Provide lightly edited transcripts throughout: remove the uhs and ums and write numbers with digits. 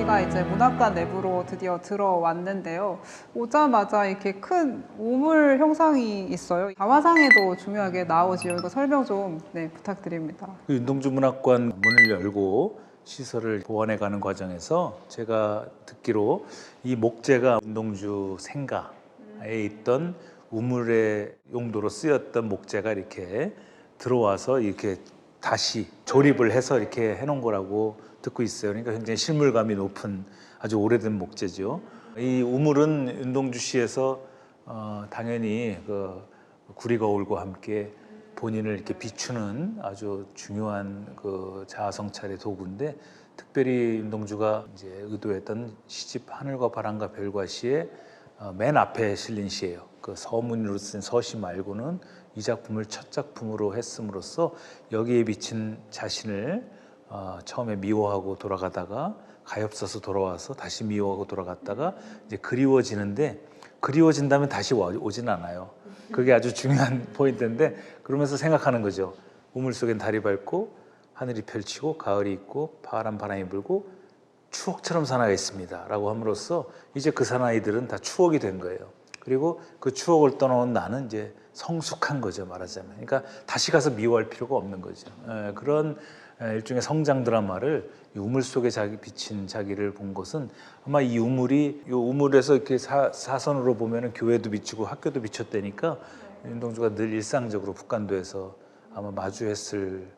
저희가 이제 문학관 내부로 드디어 들어왔는데요. 오자마자 이렇게 큰 우물 형상이 있어요. 자화상에도 중요하게 나오지요. 이거 설명 좀 부탁드립니다. 윤동주 문학관 문을 열고 시설을 보완해 가는 과정에서 제가 듣기로 이 목재가 윤동주 생가에 있던 우물의 용도로 쓰였던 목재가 이렇게 들어와서 이렇게 다시 조립을 해서 이렇게 해놓은 거라고 듣고 있어요. 그러니까 굉장히 실물감이 높은 아주 오래된 목재죠. 이 우물은 윤동주시에서 당연히 그 구리거울과 함께 본인을 이렇게 비추는 아주 중요한 그 자아성찰의 도구인데, 특별히 윤동주가 이제 의도했던 시집 하늘과 바람과 별과 시의 맨 앞에 실린 시예요. 그 서문으로 쓴 서시 말고는 이 작품을 첫 작품으로 했음으로써 여기에 비친 자신을 처음에 미워하고 돌아가다가 가엾어서 돌아와서 다시 미워하고 돌아갔다가 이제 그리워지는데, 그리워진다면 다시 오진 않아요. 그게 아주 중요한 포인트인데, 그러면서 생각하는 거죠. 우물 속엔 달이 밝고 하늘이 펼치고 가을이 있고 파란 바람이 불고 추억처럼 사나이가 있습니다 라고 함으로써 이제 그 사나이들은 다 추억이 된 거예요. 그리고 그 추억을 떠나온 나는 이제 성숙한 거죠, 말하자면. 그러니까 다시 가서 미워할 필요가 없는 거죠. 그런 일종의 성장 드라마를 이 우물 속에 비친 자기를 본 것은, 아마 이 우물에서 이렇게 사선으로 보면은 교회도 비치고 학교도 비쳤다니까 윤동주가 늘 일상적으로 북간도에서 아마 마주했을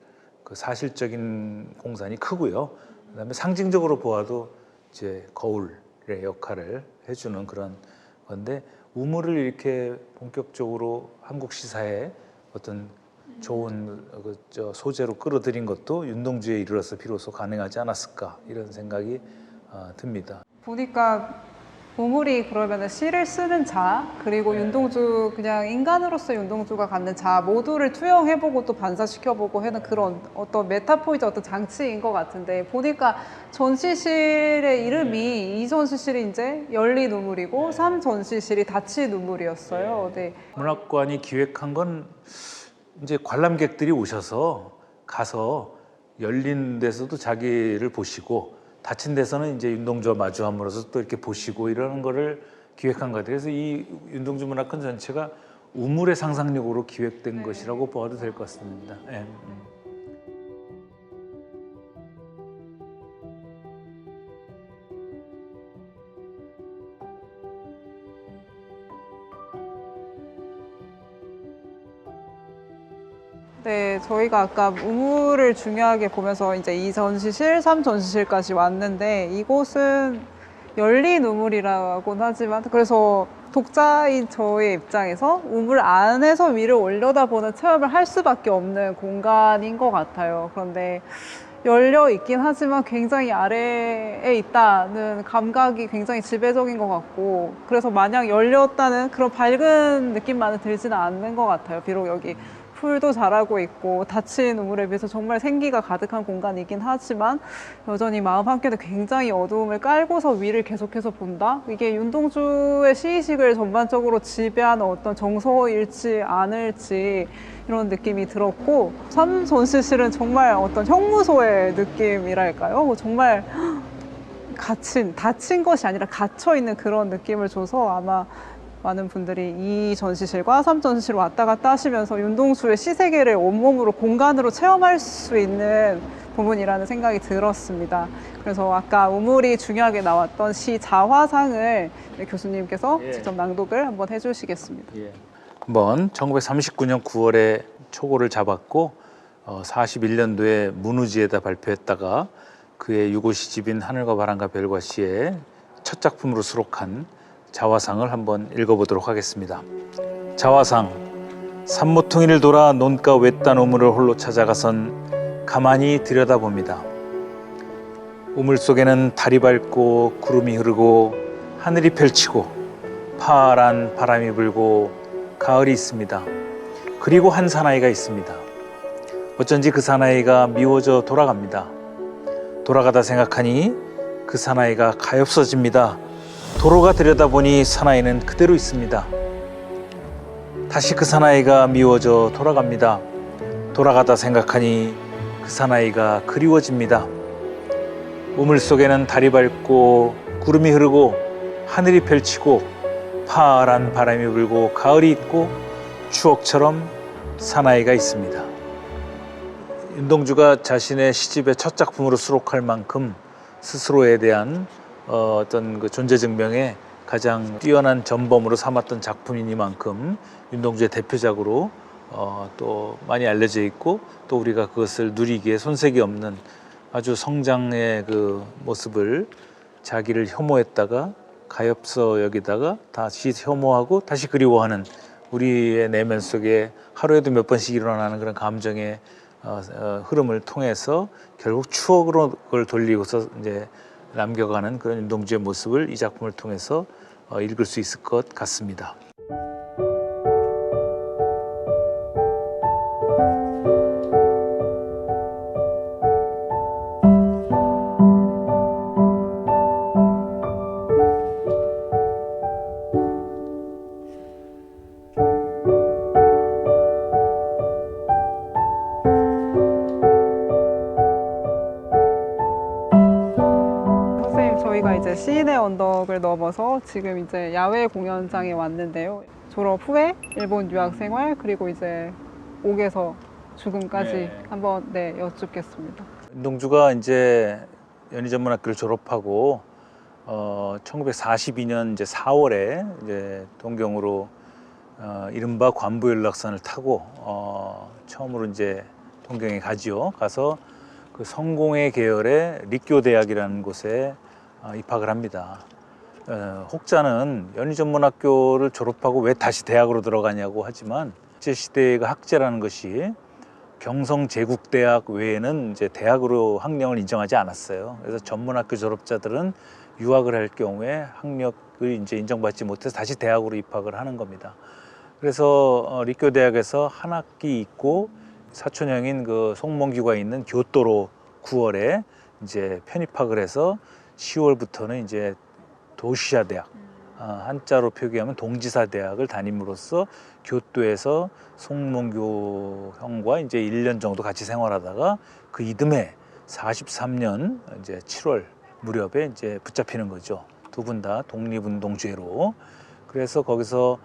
그 사실적인 공산이 크고요. 그다음에 상징적으로 보아도 이제 거울의 역할을 해주는 그런 건데, 우물을 이렇게 본격적으로 한국 시사에 어떤 좋은 소재로 끌어들인 것도 윤동주에 이르러서 비로소 가능하지 않았을까, 이런 생각이 듭니다. 보니까 우물이 그러면 시를 쓰는 자, 그리고 윤동주 그냥 인간으로서 윤동주가 갖는 자 모두를 투영해보고 또 반사시켜보고 하는 그런 어떤 메타포이자 어떤 장치인 것 같은데, 보니까 전시실의 이름이 이 전시실이 이제 열린 우물이고 3 전시실이 닫힌 우물이었어요. 네. 문학관이 기획한 건 이제 관람객들이 오셔서 가서 열린 데서도 자기를 보시고 닫힌 데서는 이제 윤동주와 마주함으로써 또 이렇게 보시고 이러는 거를 기획한 것 같아요. 그래서 이 윤동주 문학관 전체가 우물의 상상력으로 기획된 것이라고 보아도 될 것 같습니다. 네. 네, 저희가 아까 우물을 중요하게 보면서 이제 2 전시실, 3 전시실까지 왔는데, 이곳은 열린 우물이라고는 하지만, 그래서 독자인 저의 입장에서 우물 안에서 위를 올려다보는 체험을 할 수밖에 없는 공간인 것 같아요. 그런데 열려 있긴 하지만 굉장히 아래에 있다는 감각이 굉장히 지배적인 것 같고, 그래서 마냥 열렸다는 그런 밝은 느낌만은 들지는 않는 것 같아요. 비록 여기 풀도 자라고 있고 닫힌 우물에 비해서 정말 생기가 가득한 공간이긴 하지만, 여전히 마음 한켠에 굉장히 어두움을 깔고서 위를 계속해서 본다? 이게 윤동주의 시의식을 전반적으로 지배하는 어떤 정서일지 않을지 이런 느낌이 들었고, 3 전시실은 정말 어떤 형무소의 느낌이랄까요? 정말 닫힌 것이 아니라 갇혀있는 그런 느낌을 줘서, 아마 많은 분들이 2 전시실과 3 전시실 왔다 갔다 하시면서 윤동주의 시세계를 온몸으로 공간으로 체험할 수 있는 부분이라는 생각이 들었습니다. 그래서 아까 우물이 중요하게 나왔던 시 자화상을 교수님께서 직접 낭독을 한번 해주시겠습니다. 한번 1939년 9월에 초고를 잡았고 41년도에 문우지에다 발표했다가 그의 유고 시집인 하늘과 바람과 별과 시의 첫 작품으로 수록한 자화상을 한번 읽어보도록 하겠습니다. 자화상. 산모퉁이를 돌아 논가 외딴 우물을 홀로 찾아가선 가만히 들여다봅니다. 우물 속에는 달이 밝고 구름이 흐르고 하늘이 펼치고 파란 바람이 불고 가을이 있습니다. 그리고 한 사나이가 있습니다. 어쩐지 그 사나이가 미워져 돌아갑니다. 돌아가다 생각하니 그 사나이가 가엾어집니다. 도로가 들여다보니 사나이는 그대로 있습니다. 다시 그 사나이가 미워져 돌아갑니다. 돌아가다 생각하니 그 사나이가 그리워집니다. 우물 속에는 달이 밝고 구름이 흐르고 하늘이 펼치고 파란 바람이 불고 가을이 있고 추억처럼 사나이가 있습니다. 윤동주가 자신의 시집의 첫 작품으로 수록할 만큼 스스로에 대한 어떤 그 존재 증명에 가장 뛰어난 전범으로 삼았던 작품이니만큼 윤동주의 대표작으로 또 많이 알려져 있고 또 우리가 그것을 누리기에 손색이 없는 아주 성장의 그 모습을 자기를 혐오했다가 가엾어 여기다가 다시 혐오하고 다시 그리워하는 우리의 내면 속에 하루에도 몇 번씩 일어나는 그런 감정의 흐름을 통해서 결국 추억으로 그걸 돌리고서 이제 남겨가는 그런 윤동주의 모습을 이 작품을 통해서 읽을 수 있을 것 같습니다. 선생님, 저희가 이제 시인의 언덕을 넘어서 지금 이제 야외 공연장에 왔는데요. 졸업 후에 일본 유학 생활 그리고 이제 옥에서 죽음까지 네. 한번 여쭙겠습니다. 윤동주가 이제 연희전문학교를 졸업하고 1942년 이제 4월에 이제 동경으로 이른바 관부연락선을 타고 처음으로 이제 동경에 가지요. 가서 그 성공회 계열의立교대학이라는 곳에 입학을 합니다. 혹자는 연희전문학교를 졸업하고 왜 다시 대학으로 들어가냐고 하지만 제 시대가 학제라는 것이 경성제국대학 외에는 이제 대학으로 학력을 인정하지 않았어요. 그래서 전문학교 졸업자들은 유학을 할 경우에 학력을 이제 인정받지 못해서 다시 대학으로 입학을 하는 겁니다. 그래서立교대학에서 한 학기 있고 사촌형인 그 송몽규가 있는 교토로 9월에 이제 편입학을 해서 10월부터는 이제 도시사대학, 한자로 표기하면 동지사대학을 다님으로써 교토에서 송몽규 형과 이제 1년 정도 같이 생활하다가 그 이듬해 43년 이제 7월 무렵에 이제 붙잡히는 거죠. 두 분 다 독립운동죄로. 그래서 거기서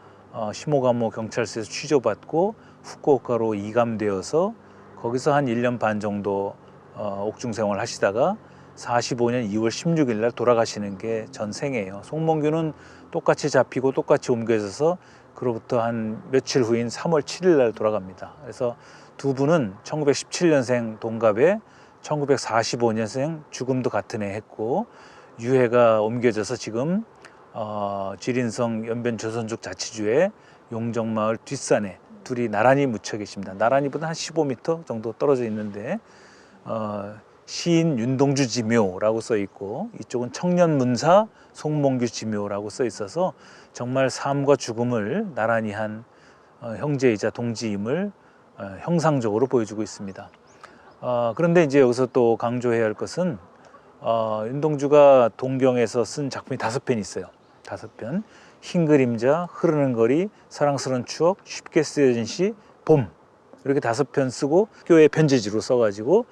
시모가모 경찰서에서 취조받고 후쿠오카로 이감되어서 거기서 한 1년 반 정도 옥중 생활을 하시다가 45년 2월 16일 날 돌아가시는 게 전생이에요. 송몽규는 똑같이 잡히고 똑같이 옮겨져서 그로부터 한 며칠 후인 3월 7일 날 돌아갑니다. 그래서 두 분은 1917년생 동갑에 1945년생 죽음도 같은 해 했고 유해가 옮겨져서 지금 지린성 연변 조선족 자치주의 용정마을 뒷산에 둘이 나란히 묻혀 계십니다. 나란히보다 한 15m 정도 떨어져 있는데 시인 윤동주 지묘라고 써 있고 이쪽은 청년문사 송몽규 지묘라고 써 있어서 정말 삶과 죽음을 나란히 한 형제이자 동지임을 형상적으로 보여주고 있습니다. 그런데 이제 여기서 또 강조해야 할 것은 윤동주가 동경에서 쓴 작품이 5편이 있어요. 5편. 흰 그림자, 흐르는 거리, 사랑스러운 추억, 쉽게 쓰여진 시, 봄. 이렇게 5편 쓰고 학교에 편지지로 써가지고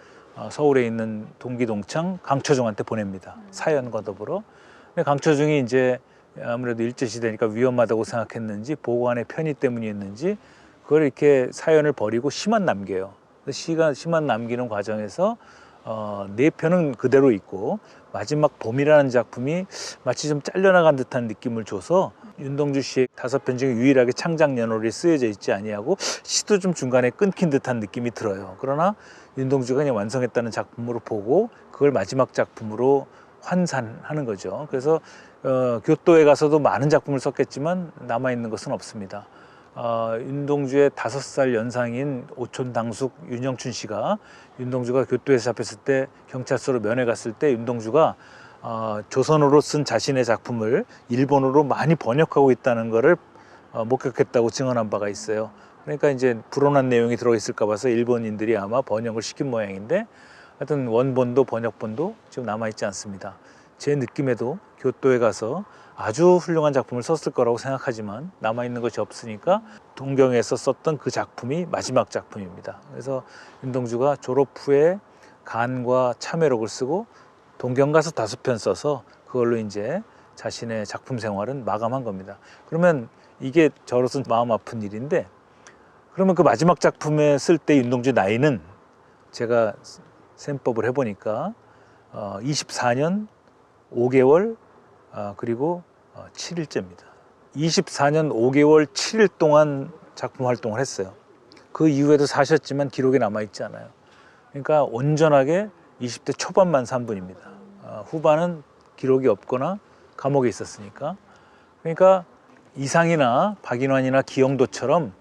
서울에 있는 동기 동창 강초중한테 보냅니다. 사연과 더불어. 근데 강초중이 이제 아무래도 일제시대니까 위험하다고 생각했는지 보관의 편의 때문이었는지 그걸 이렇게 사연을 버리고 시만 남겨요. 시만 남기는 과정에서 4편은 그대로 있고 마지막 봄이라는 작품이 마치 좀 잘려나간 듯한 느낌을 줘서 윤동주 씨의 5편 중에 유일하게 창작 연월이 쓰여져 있지 아니하고 시도 좀 중간에 끊긴 듯한 느낌이 들어요. 그러나 윤동주가 그냥 완성했다는 작품으로 보고 그걸 마지막 작품으로 환산하는 거죠. 그래서 교토에 가서도 많은 작품을 썼겠지만 남아있는 것은 없습니다. 윤동주의 5살 연상인 오촌 당숙 윤영춘 씨가 윤동주가 교토에서 잡혔을 때 경찰서로 면회 갔을 때 윤동주가 조선어로 쓴 자신의 작품을 일본어로 많이 번역하고 있다는 것을 목격했다고 증언한 바가 있어요. 그러니까 이제 불온한 내용이 들어있을까 봐서 일본인들이 아마 번역을 시킨 모양인데 하여튼 원본도 번역본도 지금 남아있지 않습니다. 제 느낌에도 교토에 가서 아주 훌륭한 작품을 썼을 거라고 생각하지만 남아있는 것이 없으니까 동경에서 썼던 그 작품이 마지막 작품입니다. 그래서 윤동주가 졸업 후에 간과 참회록을 쓰고 동경가서 5편 써서 그걸로 이제 자신의 작품 생활은 마감한 겁니다. 그러면 이게 저로서는 마음 아픈 일인데, 그러면 그 마지막 작품에 쓸 때 윤동주의 나이는 제가 셈법을 해보니까 24년 5개월 그리고 7일째입니다. 24년 5개월 7일 동안 작품 활동을 했어요. 그 이후에도 사셨지만 기록이 남아있지 않아요. 그러니까 온전하게 20대 초반만 산 분입니다. 후반은 기록이 없거나 감옥에 있었으니까. 그러니까 이상이나 박인환이나 기영도처럼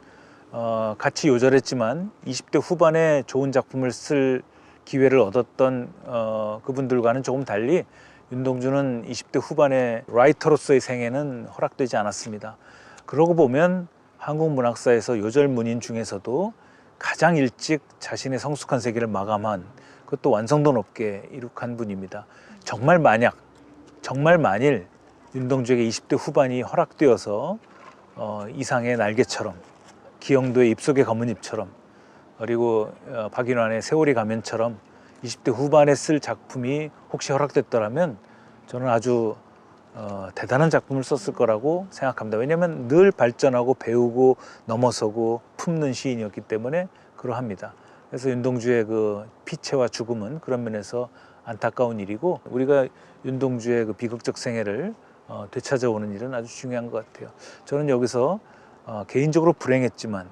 같이 요절했지만 20대 후반에 좋은 작품을 쓸 기회를 얻었던 그분들과는 조금 달리 윤동주는 20대 후반에 라이터로서의 생애는 허락되지 않았습니다. 그러고 보면 한국 문학사에서 요절문인 중에서도 가장 일찍 자신의 성숙한 세계를 마감한, 그것도 완성도 높게 이룩한 분입니다. 정말 만일 윤동주에게 20대 후반이 허락되어서 이상의 날개처럼, 기영도의 입속의 검은잎처럼, 그리고 박인환의 세월이 가면처럼 20대 후반에 쓸 작품이 혹시 허락됐더라면 저는 아주 대단한 작품을 썼을 거라고 생각합니다. 왜냐하면 늘 발전하고 배우고 넘어서고 품는 시인이었기 때문에 그러합니다. 그래서 윤동주의 그 피체와 죽음은 그런 면에서 안타까운 일이고, 우리가 윤동주의 그 비극적 생애를 되찾아오는 일은 아주 중요한 것 같아요. 저는 여기서 개인적으로 불행했지만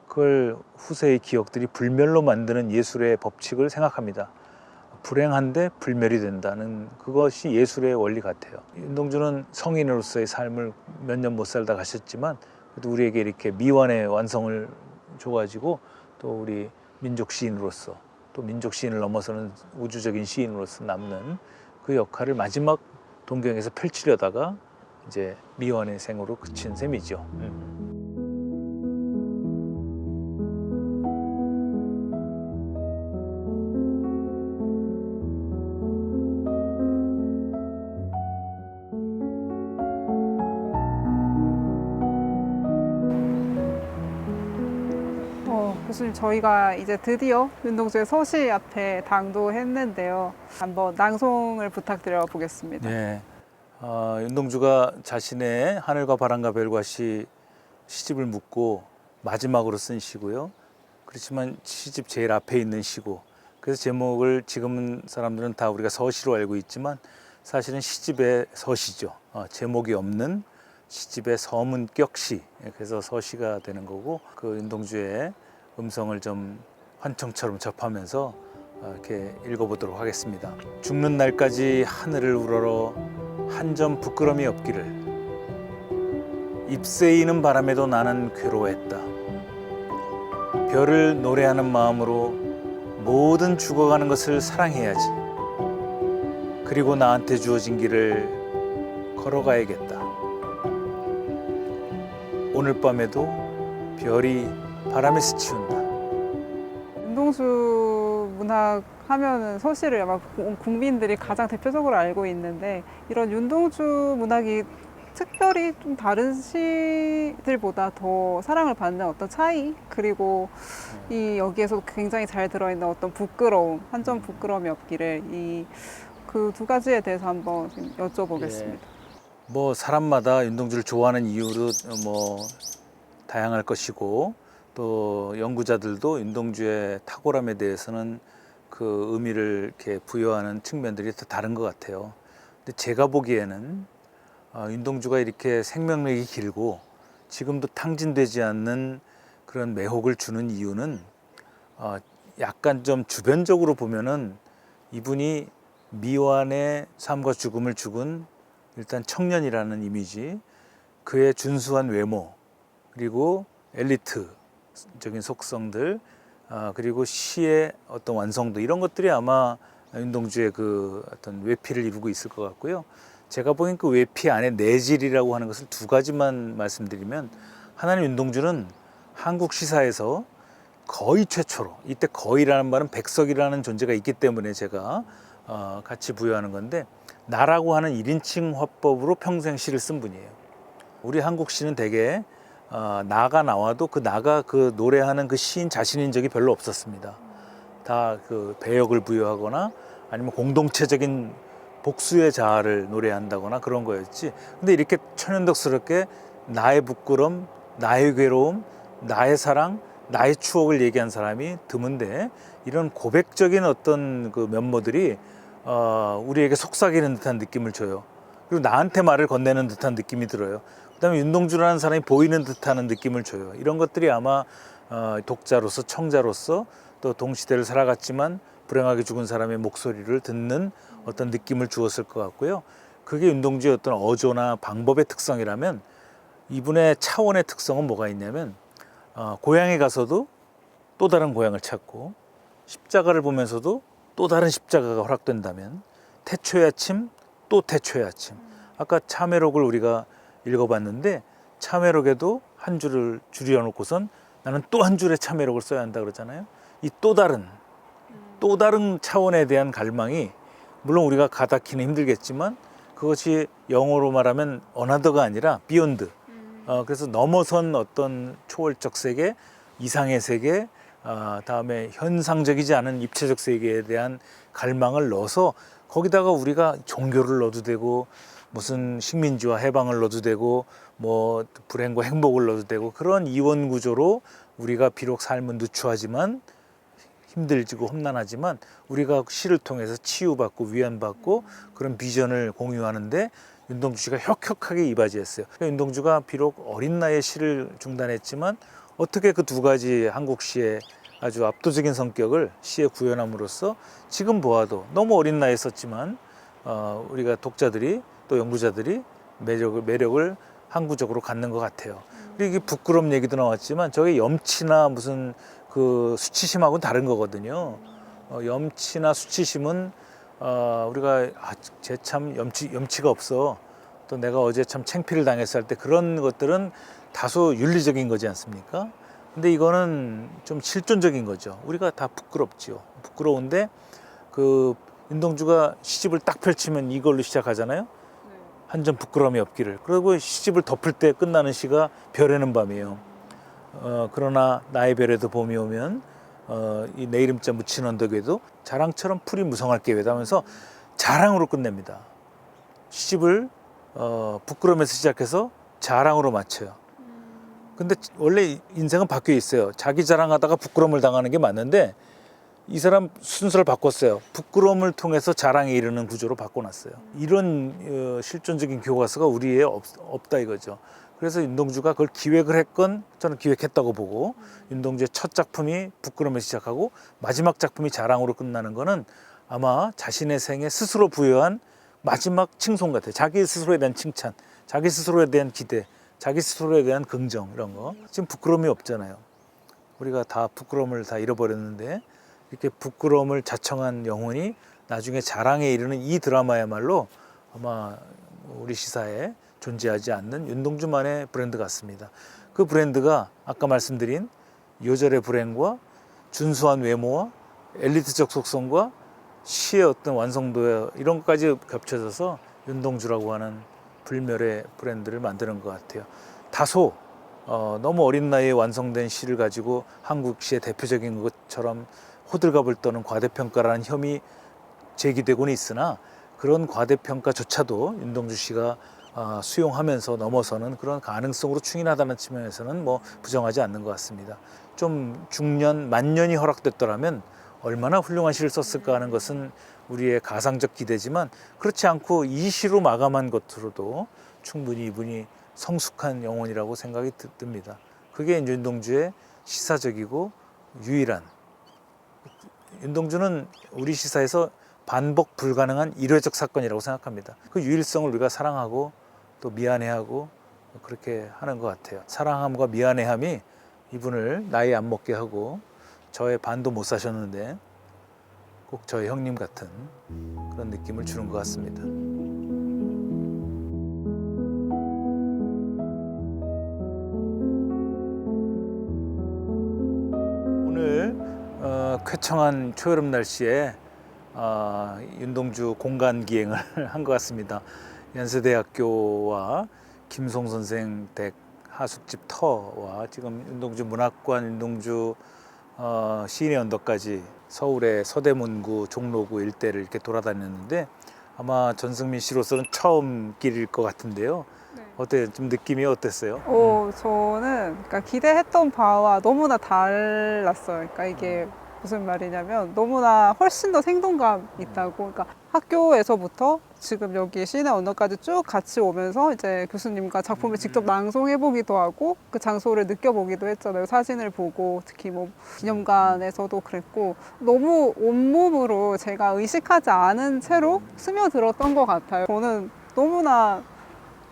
그걸 후세의 기억들이 불멸로 만드는 예술의 법칙을 생각합니다. 불행한데 불멸이 된다는 그것이 예술의 원리 같아요. 윤동주는 성인으로서의 삶을 몇 년 못 살다 가셨지만 그래도 우리에게 이렇게 미완의 완성을 줘가지고, 또 우리 민족 시인으로서, 또 민족 시인을 넘어서는 우주적인 시인으로서 남는 그 역할을 마지막 동경에서 펼치려다가 이제 미완의 생으로 그친 셈이죠. 교수님, 저희가 이제 드디어 윤동주의 서시 앞에 당도했는데요. 한번 낭송을 부탁드려 보겠습니다. 네, 윤동주가 자신의 하늘과 바람과 별과 시집을 묻고 마지막으로 쓴 시고요. 그렇지만 시집 제일 앞에 있는 시고, 그래서 제목을 지금 사람들은 다 우리가 서시로 알고 있지만 사실은 시집의 서시죠. 제목이 없는 시집의 서문격 시, 그래서 서시가 되는 거고, 그 윤동주의 음성을 좀 환청처럼 접하면서 이렇게 읽어보도록 하겠습니다. 죽는 날까지 하늘을 우러러 한 점 부끄럼이 없기를. 잎새이는 바람에도 나는 괴로워했다. 별을 노래하는 마음으로 모든 죽어가는 것을 사랑해야지. 그리고 나한테 주어진 길을 걸어가야겠다. 오늘 밤에도 별이 바람에 스치운다. 윤동주 문학 하면은 서시를 아마 국민들이 가장 대표적으로 알고 있는데, 이런 윤동주 문학이 특별히 좀 다른 시들보다 더 사랑을 받는 어떤 차이, 그리고 이 여기에서 굉장히 잘 들어있는 어떤 부끄러움, 한 점 부끄러움이 없기를, 이 그 두 가지에 대해서 한번 좀 여쭤보겠습니다. 뭐 사람마다 윤동주를 좋아하는 이유도 뭐 다양할 것이고, 또 연구자들도 윤동주의 탁월함에 대해서는 그 의미를 이렇게 부여하는 측면들이 다 다른 것 같아요. 근데 제가 보기에는 윤동주가 이렇게 생명력이 길고 지금도 탕진되지 않는 그런 매혹을 주는 이유는 약간 좀 주변적으로 보면은 이분이 미완의 삶과 죽음을 죽은 일단 청년이라는 이미지, 그의 준수한 외모, 그리고 엘리트적인 속성들, 그리고 시의 어떤 완성도, 이런 것들이 아마 윤동주의 그 어떤 외피를 이루고 있을 것 같고요. 제가 보기엔 그 외피 안에 내질이라고 하는 것을 두 가지만 말씀드리면, 하나는 윤동주는 한국 시사에서 거의 최초로, 이때 거의라는 말은 백석이라는 존재가 있기 때문에 제가 같이 부여하는 건데, 나라고 하는 1인칭 화법으로 평생 시를 쓴 분이에요. 우리 한국 시는 대개 나가 나와도 그 나가 그 노래하는 그 시인 자신인 적이 별로 없었습니다. 다 그 배역을 부여하거나 아니면 공동체적인 복수의 자아를 노래한다거나 그런 거였지. 근데 이렇게 천연덕스럽게 나의 부끄럼, 나의 괴로움, 나의 사랑, 나의 추억을 얘기한 사람이 드문데, 이런 고백적인 어떤 그 면모들이 우리에게 속삭이는 듯한 느낌을 줘요. 그리고 나한테 말을 건네는 듯한 느낌이 들어요. 그다음에 윤동주라는 사람이 보이는 듯한 느낌을 줘요. 이런 것들이 아마 독자로서, 청자로서, 또 동시대를 살아갔지만 불행하게 죽은 사람의 목소리를 듣는 어떤 느낌을 주었을 것 같고요. 그게 윤동주의 어떤 어조나 방법의 특성이라면, 이분의 차원의 특성은 뭐가 있냐면, 고향에 가서도 또 다른 고향을 찾고, 십자가를 보면서도 또 다른 십자가가 허락된다면, 태초의 아침, 또 태초의 아침. 아까 참회록을 우리가 읽어봤는데, 참회록에도 한 줄을 줄여 놓고선 나는 또 한 줄의 참회록을 써야 한다 그러잖아요. 이 또 다른 차원에 대한 갈망이, 물론 우리가 가닿기는 힘들겠지만, 그것이 영어로 말하면 어나더가 아니라 비욘드. 그래서 넘어선 어떤 초월적 세계, 이상의 세계, 다음에 현상적이지 않은 입체적 세계에 대한 갈망을 넣어서, 거기다가 우리가 종교를 넣어도 되고, 무슨 식민지와 해방을 넣어도 되고, 뭐 불행과 행복을 넣어도 되고, 그런 이원 구조로 우리가 비록 삶은 누추하지만, 힘들지고 험난하지만, 우리가 시를 통해서 치유받고 위안받고 그런 비전을 공유하는데 윤동주 씨가 혁혁하게 이바지했어요. 윤동주가 비록 어린 나이에 시를 중단했지만, 어떻게 그 두 가지 한국 시의 아주 압도적인 성격을 시에 구현함으로써 지금 보아도, 너무 어린 나이에 썼지만 우리가 독자들이, 또 연구자들이 매력을 항구적으로 갖는 것 같아요. 그리고 이게 부끄럼 얘기도 나왔지만, 저게 염치나 무슨 그 수치심하고는 다른 거거든요. 염치나 수치심은 우리가 쟤 참 염치가 없어, 또 내가 어제 참 창피를 당했어 할 때, 그런 것들은 다소 윤리적인 거지 않습니까? 근데 이거는 좀 실존적인 거죠. 우리가 다 부끄럽지요. 부끄러운데, 그 윤동주가 시집을 딱 펼치면 이걸로 시작하잖아요. 한 점 부끄러움이 없기를. 그리고 시집을 덮을 때 끝나는 시가 별에는 밤이에요. 그러나 나의 별에도 봄이 오면, 이 내 이름자 묻힌 언덕에도 자랑처럼 풀이 무성할 계획 하면서 자랑으로 끝냅니다. 시집을 부끄러움에서 시작해서 자랑으로 마쳐요. 근데 원래 인생은 바뀌어 있어요. 자기 자랑하다가 부끄러움을 당하는 게 맞는데, 이 사람 순서를 바꿨어요. 부끄러움을 통해서 자랑에 이르는 구조로 바꿔놨어요. 이런 실존적인 교과서가 우리에 없다 이거죠. 그래서 윤동주가 그걸 기획을 했건, 저는 기획했다고 보고, 윤동주의 첫 작품이 부끄러움에서 시작하고 마지막 작품이 자랑으로 끝나는 거는 아마 자신의 생에 스스로 부여한 마지막 칭송 같아요. 자기 스스로에 대한 칭찬, 자기 스스로에 대한 기대, 자기 스스로에 대한 긍정, 이런 거. 지금 부끄러움이 없잖아요. 우리가 다 부끄러움을 다 잃어버렸는데, 이렇게 부끄러움을 자청한 영혼이 나중에 자랑에 이르는 이 드라마야말로 아마 우리 시사에 존재하지 않는 윤동주만의 브랜드 같습니다. 그 브랜드가 아까 말씀드린 요절의 불행과 준수한 외모와 엘리트적 속성과 시의 어떤 완성도, 이런 것까지 겹쳐져서 윤동주라고 하는 불멸의 브랜드를 만드는 것 같아요. 다소 너무 어린 나이에 완성된 시를 가지고 한국 시의 대표적인 것처럼 호들갑을 떠는 과대평가라는 혐의 제기되고는 있으나, 그런 과대평가조차도 윤동주 씨가 수용하면서 넘어서는 그런 가능성으로 충인하다는 측면에서는 뭐 부정하지 않는 것 같습니다. 좀 중년, 만년이 허락됐더라면 얼마나 훌륭한 시를 썼을까 하는 것은 우리의 가상적 기대지만, 그렇지 않고 이 시로 마감한 것으로도 충분히 이분이 성숙한 영혼이라고 생각이 듭니다. 그게 윤동주의 시사적이고 유일한, 윤동주는 우리 시사에서 반복 불가능한 일회적 사건이라고 생각합니다. 그 유일성을 우리가 사랑하고 또 미안해하고 그렇게 하는 것 같아요. 사랑함과 미안해함이 이분을 나이 안 먹게 하고, 저의 반도 못 사셨는데 꼭 저의 형님 같은 그런 느낌을 주는 것 같습니다. 오늘 쾌청한 초여름 날씨에 윤동주 공간 기행을 한 것 같습니다. 연세대학교와 김송 선생 댁 하숙집 터와 지금 윤동주 문학관, 윤동주 시인의 언덕까지 서울의 서대문구, 종로구 일대를 이렇게 돌아다녔는데 아마 전승민 씨로서는 처음 길일 것 같은데요. 어때요? 좀 느낌이 어땠어요? 저는 그러니까 기대했던 바와 너무나 달랐어요. 그러니까 이게 무슨 말이냐면 너무나 훨씬 더 생동감 있다고. 그러니까 학교에서부터 지금 여기 시내 언덕까지 쭉 같이 오면서 이제 교수님과 작품을 직접 낭송해 보기도 하고 그 장소를 느껴보기도 했잖아요. 사진을 보고 특히 뭐 기념관에서도 그랬고 너무 온몸으로 제가 의식하지 않은 채로 스며들었던 것 같아요. 저는 너무나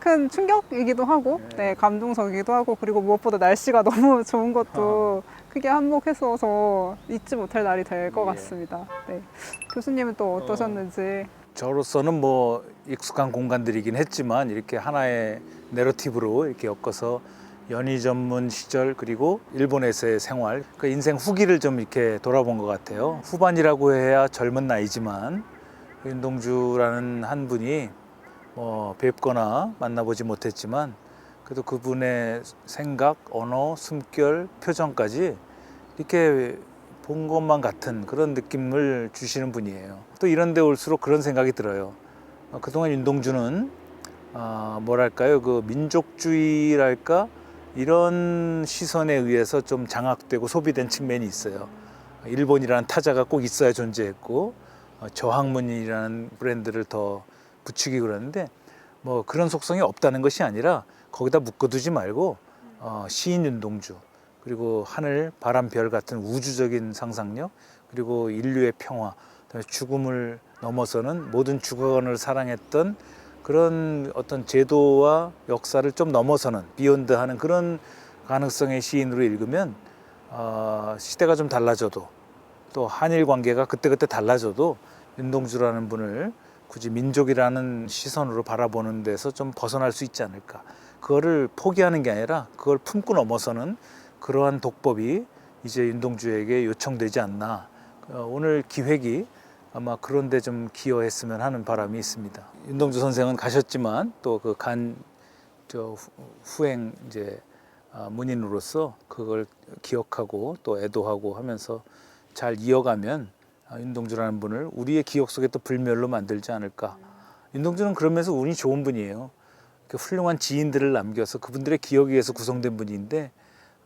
큰 충격이기도 하고, 네, 감동적이기도 하고, 그리고 무엇보다 날씨가 너무 좋은 것도 크게 한몫했어서 잊지 못할 날이 될 것 같습니다. 네. 교수님은 또 어떠셨는지. 저로서는 뭐 익숙한 공간들이긴 했지만 이렇게 하나의 내러티브로 이렇게 엮어서 연희 전문 시절 그리고 일본에서의 생활, 그 인생 후기를 좀 이렇게 돌아본 것 같아요. 후반이라고 해야 젊은 나이지만 윤동주라는 한 분이 뵙거나 만나보지 못했지만 그래도 그분의 생각, 언어, 숨결, 표정까지 이렇게 본 것만 같은 그런 느낌을 주시는 분이에요. 또 이런 데 올수록 그런 생각이 들어요. 그동안 윤동주는 뭐랄까요, 그 민족주의랄까 이런 시선에 의해서 좀 장악되고 소비된 측면이 있어요. 일본이라는 타자가 꼭 있어야 존재했고 저항문이라는 브랜드를 더 붙이기 그러는데 뭐 그런 속성이 없다는 것이 아니라 거기다 묶어두지 말고 시인 윤동주 그리고 하늘, 바람, 별 같은 우주적인 상상력 그리고 인류의 평화 그다음에 죽음을 넘어서는 모든 주권을 사랑했던 그런 어떤 제도와 역사를 좀 넘어서는 비욘드 하는 그런 가능성의 시인으로 읽으면 시대가 좀 달라져도 또 한일 관계가 그때그때 달라져도 윤동주라는 분을 굳이 민족이라는 시선으로 바라보는 데서 좀 벗어날 수 있지 않을까. 그거를 포기하는 게 아니라 그걸 품고 넘어서는 그러한 독법이 이제 윤동주에게 요청되지 않나. 오늘 기획이 아마 그런 데 좀 기여했으면 하는 바람이 있습니다. 윤동주 선생은 가셨지만 또 그 후행 이제 문인으로서 그걸 기억하고 또 애도하고 하면서 잘 이어가면 윤동주라는 분을 우리의 기억 속에 또 불멸로 만들지 않을까. 윤동주는 그러면서 운이 좋은 분이에요. 훌륭한 지인들을 남겨서 그분들의 기억에 의해서 구성된 분인데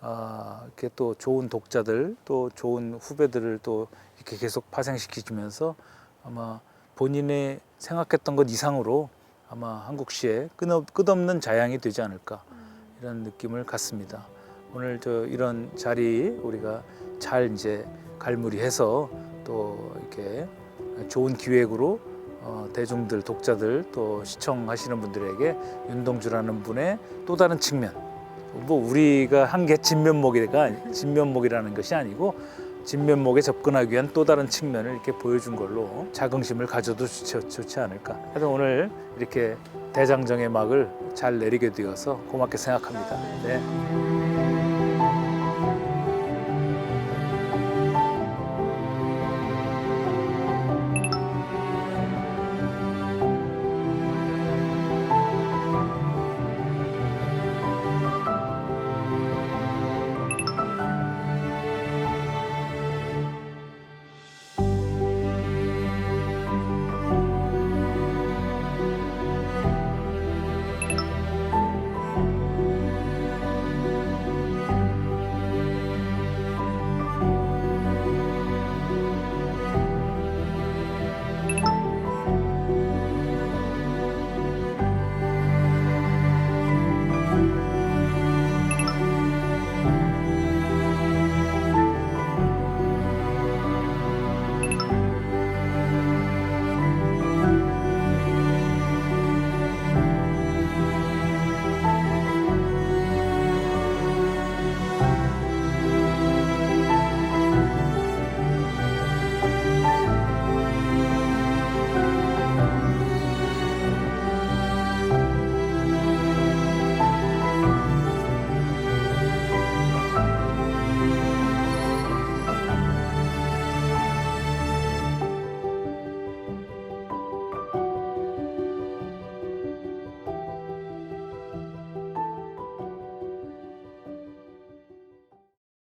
이렇게 또 좋은 독자들 또 좋은 후배들을 또 이렇게 계속 파생시키면서 아마 본인의 생각했던 것 이상으로 아마 한국 시에 끝없는 자양이 되지 않을까 이런 느낌을 갖습니다. 오늘 이런 자리 우리가 잘 이제 갈무리해서 또 이렇게 좋은 기획으로 대중들, 독자들 또 시청하시는 분들에게 윤동주라는 분의 또 다른 측면 뭐 우리가 한 게 진면목이라는 것이 아니고 진면목에 접근하기 위한 또 다른 측면을 이렇게 보여준 걸로 자긍심을 가져도 좋지 않을까. 하여튼 오늘 이렇게 대장정의 막을 잘 내리게 되어서 고맙게 생각합니다. 네.